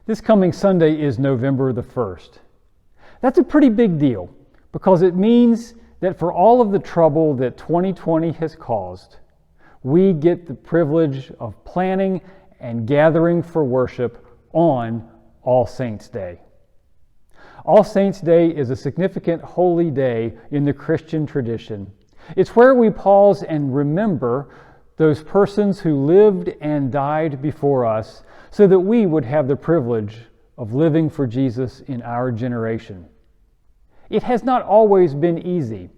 This coming Sunday is November the 1st. That's a pretty big deal because it means that for all of the trouble that 2020 has caused, we get the privilege of planning and gathering for worship on All Saints' Day. All Saints' Day is a significant holy day in the Christian tradition. It's where we pause and remember those persons who lived and died before us so that we would have the privilege of living for Jesus in our generation. It has not always been easy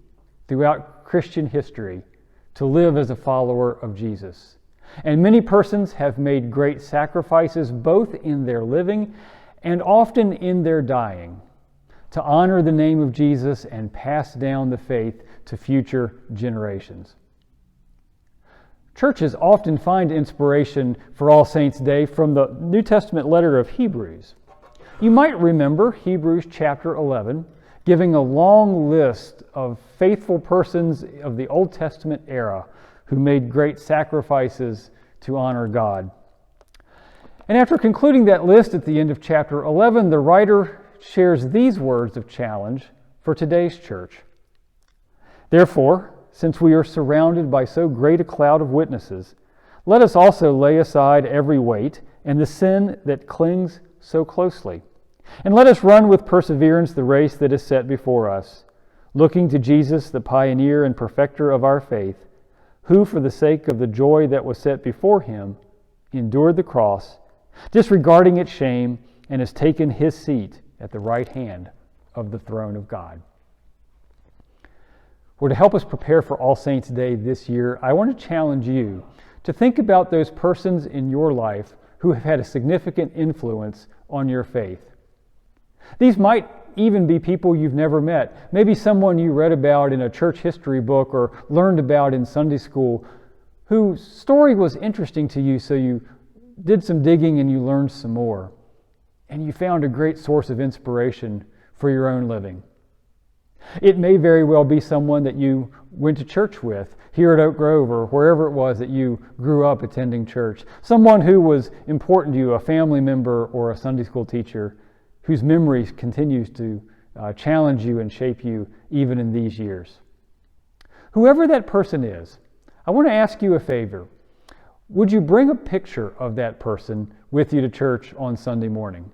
throughout Christian history to live as a follower of Jesus. And many persons have made great sacrifices both in their living and often in their dying to honor the name of Jesus and pass down the faith to future generations. Churches often find inspiration for All Saints' Day from the New Testament letter of Hebrews. You might remember Hebrews chapter 11, giving a long list of faithful persons of the Old Testament era who made great sacrifices to honor God. And after concluding that list at the end of chapter 11, the writer shares these words of challenge for today's church. Therefore, since we are surrounded by so great a cloud of witnesses, let us also lay aside every weight and the sin that clings so closely. And let us run with perseverance the race that is set before us, looking to Jesus, the pioneer and perfecter of our faith, who, for the sake of the joy that was set before him, endured the cross, disregarding its shame, and has taken his seat at the right hand of the throne of God. Well, to help us prepare for All Saints' Day this year, I want to challenge you to think about those persons in your life who have had a significant influence on your faith. These might even be people you've never met, maybe someone you read about in a church history book or learned about in Sunday school, whose story was interesting to you, so you did some digging and you learned some more, and you found a great source of inspiration for your own living. It may very well be someone that you went to church with here at Oak Grove or wherever it was that you grew up attending church. Someone who was important to you, a family member or a Sunday school teacher whose memory continues to challenge you and shape you even in these years. Whoever that person is, I want to ask you a favor. Would you bring a picture of that person with you to church on Sunday morning?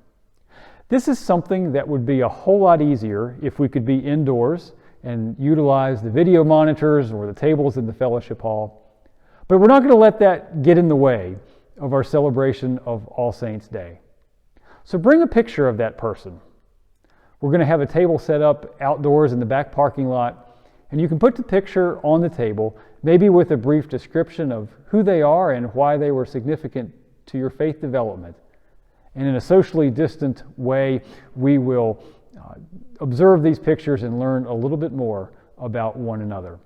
This is something that would be a whole lot easier if we could be indoors and utilize the video monitors or the tables in the fellowship hall. But we're not going to let that get in the way of our celebration of All Saints' Day. So bring a picture of that person. We're going to have a table set up outdoors in the back parking lot, and you can put the picture on the table, maybe with a brief description of who they are and why they were significant to your faith development. And in a socially distant way, we will observe these pictures and learn a little bit more about one another.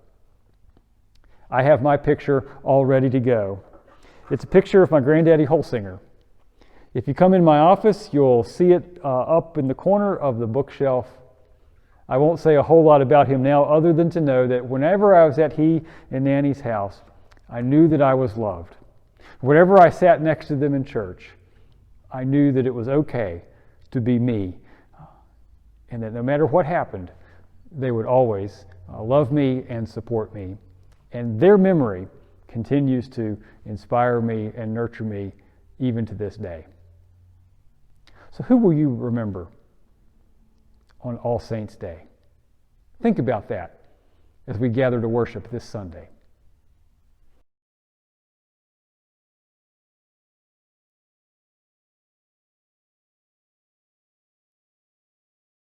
I have my picture all ready to go. It's a picture of my granddaddy Holsinger. If you come in my office, you'll see it up in the corner of the bookshelf. I won't say a whole lot about him now other than to know that whenever I was at he and Nanny's house, I knew that I was loved. Whenever I sat next to them in church, I knew that it was okay to be me, and that no matter what happened, they would always love me and support me. And their memory continues to inspire me and nurture me even to this day. So who will you remember on All Saints' Day? Think about that as we gather to worship this Sunday.